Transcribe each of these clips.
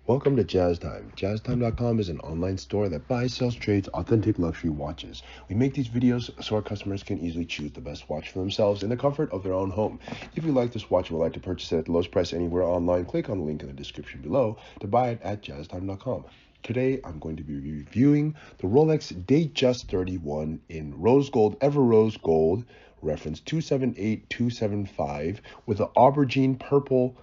Welcome to Jazz Time. JazzTime.com is an online store that buys, sells, trades authentic luxury watches. We make these videos so our customers can easily choose the best watch for themselves in the comfort of their own home. If you like this watch and would like to purchase it at the lowest price anywhere online, click on the link in the description below to buy it at JazzTime.com. Today, I'm going to be reviewing the Rolex Datejust 31 in rose gold, ever rose gold, reference 278275, with the Aubergine purple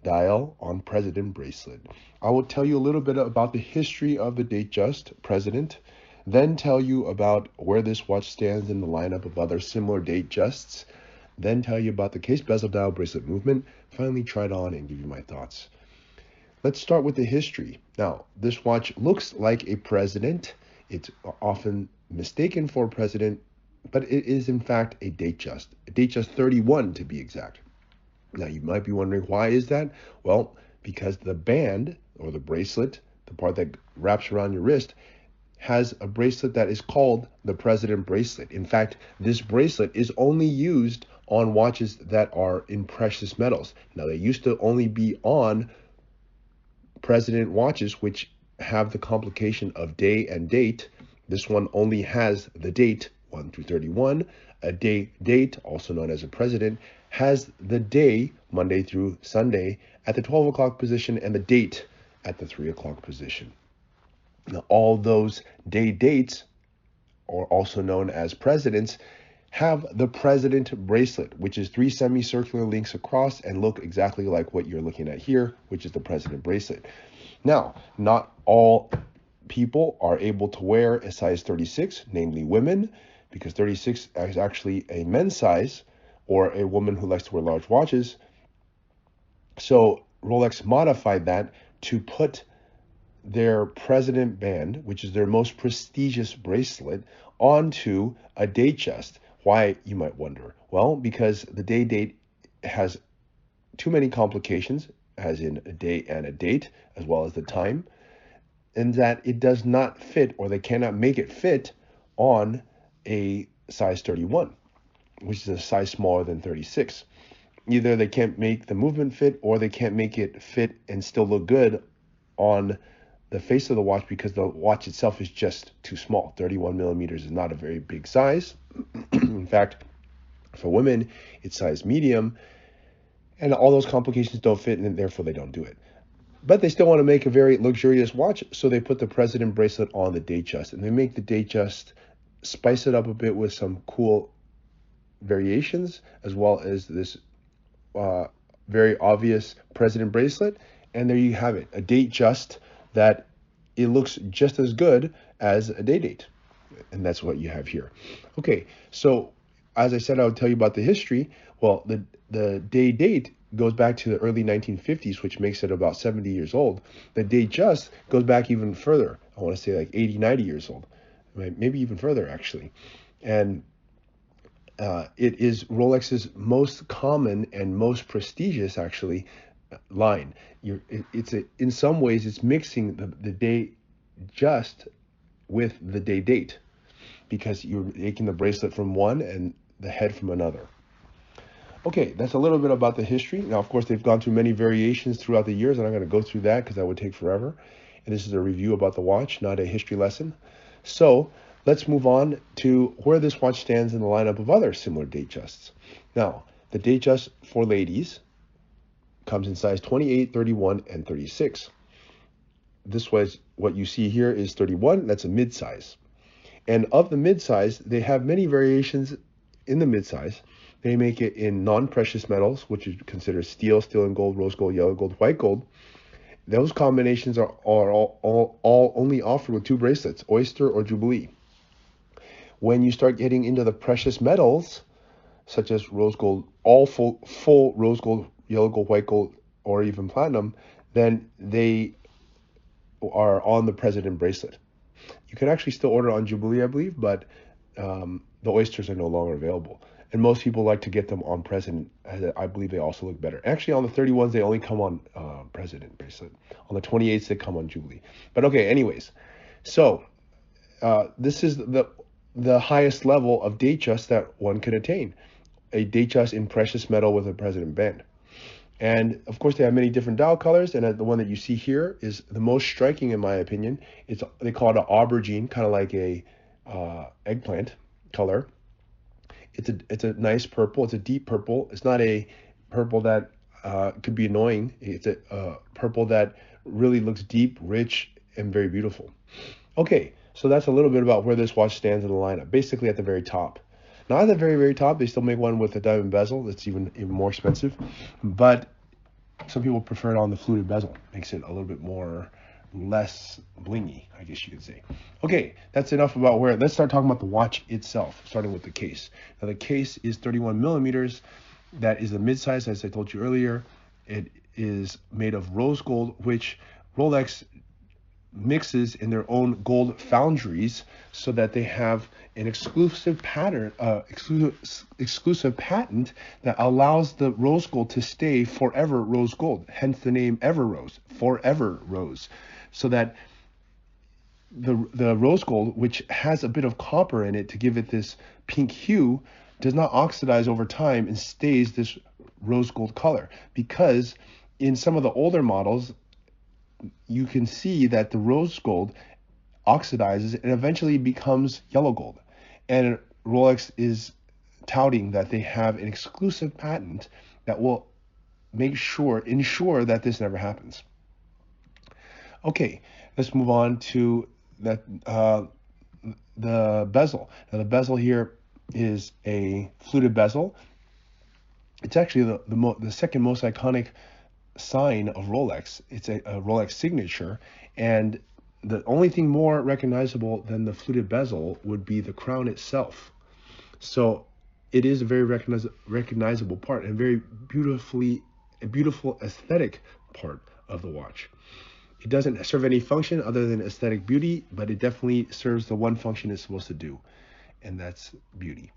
dial on President bracelet. I will tell you a little bit about the history of the Datejust President, then tell you about where this watch stands in the lineup of other similar Datejusts, then tell you about the case bezel dial bracelet movement, finally try it on and give you my thoughts. Let's start with the history. Now, this watch looks like a president. It's often mistaken for a president, but it is in fact a Datejust 31 to be exact. Now, you might be wondering, why is that? Well, because the band or the bracelet, the part that wraps around your wrist, has a bracelet that is called the President bracelet. In fact, this bracelet is only used on watches that are in precious metals. Now, they used to only be on President watches, which have the complication of day and date. This one only has the date 1 through 31. A date, also known as a president, has the day, Monday through Sunday, at the 12 o'clock position and the date at the 3 o'clock position. Now, all those dates, or also known as presidents, have the President bracelet, which is 3 semicircular links across and look exactly like what you're looking at here, which is the President bracelet. Now, not all people are able to wear a size 36, namely women, because 36 is actually a men's size, or a woman who likes to wear large watches. So Rolex modified that to put their President band, which is their most prestigious bracelet, onto a Datejust. Why, you might wonder? Well, because the date has too many complications, as in a day and a date, as well as the time, and that it does not fit, or they cannot make it fit on a size 31, which is a size smaller than 36. Either they can't make the movement fit, or they can't make it fit and still look good on the face of the watch because the watch itself is just too small. 31 millimeters is not a very big size. In fact, for women, it's size medium, and all those complications don't fit, and therefore they don't do it. But they still want to make a very luxurious watch, so they put the President bracelet on the Datejust, and they make the Datejust, spice it up a bit with some cool variations, as well as this very obvious President bracelet, and there you have it, a Datejust that it looks just as good as a date, and that's what you have here. Okay, so as I said, I would tell you about the history. Well, the date goes back to the early 1950s, which makes it about 70 years old. The Datejust goes back even further. I want to say like 80, 90 years old, maybe even further actually. And it is Rolex's most common and most prestigious, actually, line. In some ways, it's mixing the Datejust with the date, because you're making the bracelet from one and the head from another. Okay, that's a little bit about the history. Now, of course, they've gone through many variations throughout the years, and I'm going to go through that because that would take forever. And this is a review about the watch, not a history lesson. So let's move on to where this watch stands in the lineup of other similar Datejusts. Now, the Datejust for ladies comes in size 28, 31, and 36. This was what you see here is 31. That's a mid-size. And of the mid-size, they have many variations in the mid-size. They make it in non-precious metals, which is considered steel, steel and gold, rose gold, yellow gold, white gold. Those combinations are all only offered with 2 bracelets, Oyster or Jubilee. When you start getting into the precious metals, such as rose gold, all full rose gold, yellow gold, white gold, or even platinum, then they are on the President bracelet. You can actually still order on Jubilee, I believe, but the Oysters are no longer available. And most people like to get them on President, as I believe they also look better. Actually, on the 31s, they only come on President bracelet. On the 28s, they come on Jubilee. But okay, anyways. So this is the highest level of Datejust that one could attain. A Datejust in precious metal with a President band. And of course, they have many different dial colors, and the one that you see here is the most striking, in my opinion. They call it an aubergine, kind of like a eggplant color. It's a nice purple. It's a deep purple. It's not a purple that could be annoying. It's a purple that really looks deep, rich, and very beautiful. Okay, so that's a little bit about where this watch stands in the lineup. Basically, at the very top. Not at the very, very top. They still make one with a diamond bezel. That's even more expensive, but some people prefer it on the fluted bezel. Makes it a little bit less blingy, I guess you could say. Okay, that's enough about where. Let's start talking about the watch itself, starting with the case. Now, the case is 31 millimeters. That is the mid-size, as I told you earlier. It is made of rose gold, which Rolex mixes in their own gold foundries so that they have an exclusive pattern, exclusive patent that allows the rose gold to stay forever rose gold. Hence the name Ever Rose, forever rose, so that the rose gold, which has a bit of copper in it to give it this pink hue, does not oxidize over time and stays this rose gold color. Because in some of the older models, you can see that the rose gold oxidizes and eventually becomes yellow gold. And Rolex is touting that they have an exclusive patent that will ensure that this never happens. Okay, let's move on to the bezel. Now, the bezel here is a fluted bezel. It's actually the second most iconic sign of Rolex. It's a Rolex signature, and the only thing more recognizable than the fluted bezel would be the crown itself. So it is a very recognizable part and very beautiful aesthetic part of the watch. It doesn't serve any function other than aesthetic beauty, but it definitely serves the one function it's supposed to do, and that's beauty.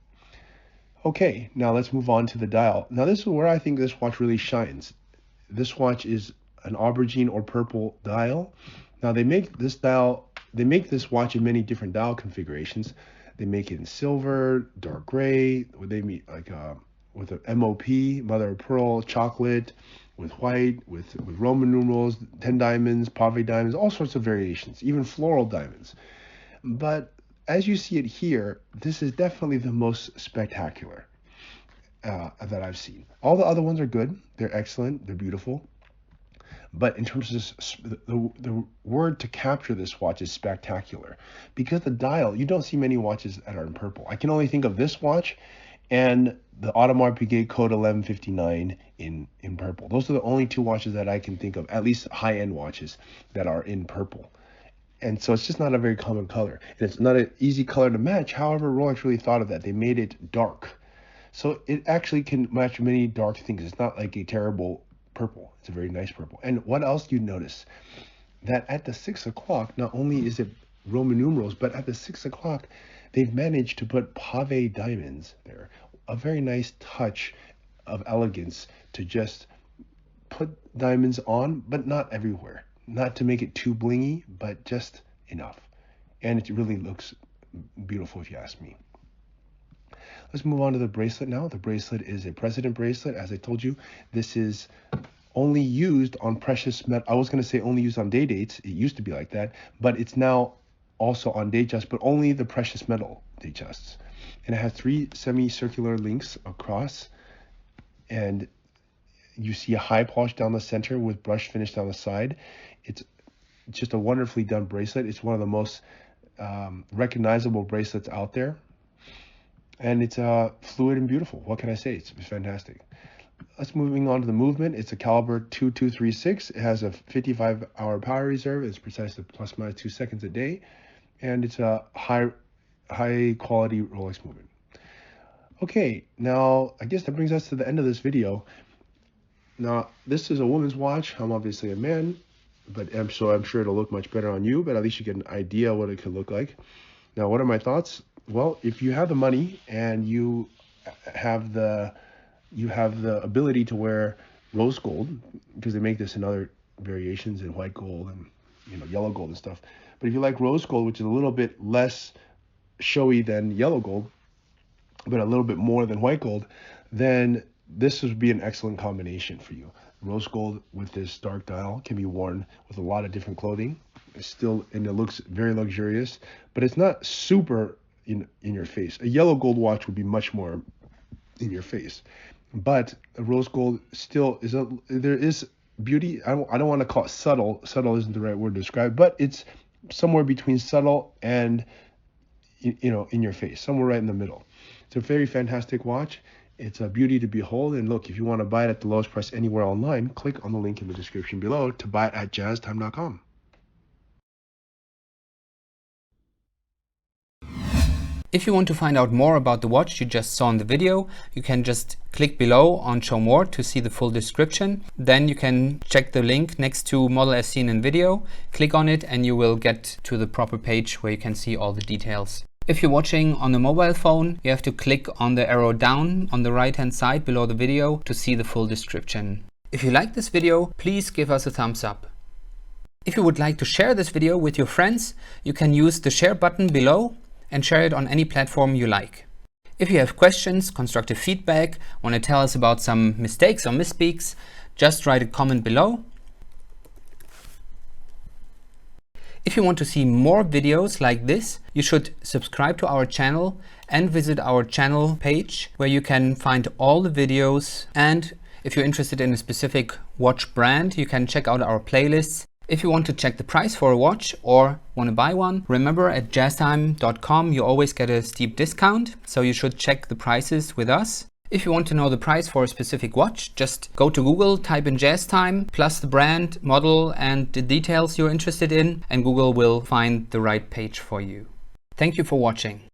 Okay, now let's move on to the dial. Now this is where I think this watch really shines. This watch is an aubergine or purple dial. Now they make this watch in many different dial configurations. They make it in silver, dark gray, they meet like with an MOP, mother of pearl, chocolate, with white, with Roman numerals, 10 diamonds, pave diamonds, all sorts of variations, even floral diamonds. But as you see it here, this is definitely the most spectacular that I've seen. All the other ones are good. They're excellent. They're beautiful. But in terms of the word to capture this watch is spectacular. Because the dial, you don't see many watches that are in purple. I can only think of this watch and the Audemars Piguet Code 1159 in purple. Those are the only two watches that I can think of, at least high-end watches, that are in purple. And so it's just not a very common color. And it's not an easy color to match. However, Rolex really thought of that. They made it dark. So it actually can match many dark things. It's not like a terrible purple. It's a very nice purple. And what else you notice? That at the 6 o'clock, not only is it Roman numerals, but at the 6 o'clock, they've managed to put pave diamonds there. A very nice touch of elegance to just put diamonds on, but not everywhere. Not to make it too blingy, but just enough. And it really looks beautiful if you ask me. Let's move on to the bracelet now. The bracelet is a president bracelet. As I told you, this is only used on precious metal. I was going to say only used on day dates. It used to be like that, but it's now also on Datejust, but only the precious metal Datejusts. And it has 3 semicircular links across, and you see a high polish down the center with brush finish down the side. It's just a wonderfully done bracelet. It's one of the most recognizable bracelets out there. And it's fluid and beautiful. What can I say? It's fantastic. Let's moving on to the movement. It's a caliber 2236. It has a 55-hour power reserve. It's precise to plus minus 2 seconds a day. And it's a high quality Rolex movement. Okay, now I guess that brings us to the end of this video. Now, this is a woman's watch. I'm obviously a man, but I'm sure it'll look much better on you, but at least you get an idea what it could look like. Now, what are my thoughts? Well, if you have the money and you have the ability to wear rose gold, because they make this in other variations in white gold and yellow gold and stuff. But if you like rose gold, which is a little bit less showy than yellow gold, but a little bit more than white gold, then this would be an excellent combination for you. Rose gold with this dark dial can be worn with a lot of different clothing. It's still, and it looks very luxurious, but it's not super in your face. A yellow gold watch would be much more in your face, but a rose gold still is there is beauty. I don't want to call it subtle. Subtle isn't the right word to describe, but it's somewhere between subtle and in your face, somewhere right in the middle. It's a very fantastic watch. It's a beauty to behold. And look, if you want to buy it at the lowest price anywhere online, click on the link in the description below to buy it at jazztime.com. If you want to find out more about the watch you just saw in the video, you can just click below on Show More to see the full description. Then you can check the link next to Model as seen in video, click on it, and you will get to the proper page where you can see all the details. If you're watching on a mobile phone, you have to click on the arrow down on the right hand side below the video to see the full description. If you like this video, please give us a thumbs up. If you would like to share this video with your friends, you can use the share button below and share it on any platform you like. If you have questions, constructive feedback, want to tell us about some mistakes or misspeaks, just write a comment below. If you want to see more videos like this, you should subscribe to our channel and visit our channel page where you can find all the videos. And if you're interested in a specific watch brand, you can check out our playlists. If you want to check the price for a watch or want to buy one, remember at jazztime.com you always get a steep discount, so you should check the prices with us. If you want to know the price for a specific watch, just go to Google, type in JazzTime, plus the brand, model, and the details you're interested in, and Google will find the right page for you. Thank you for watching.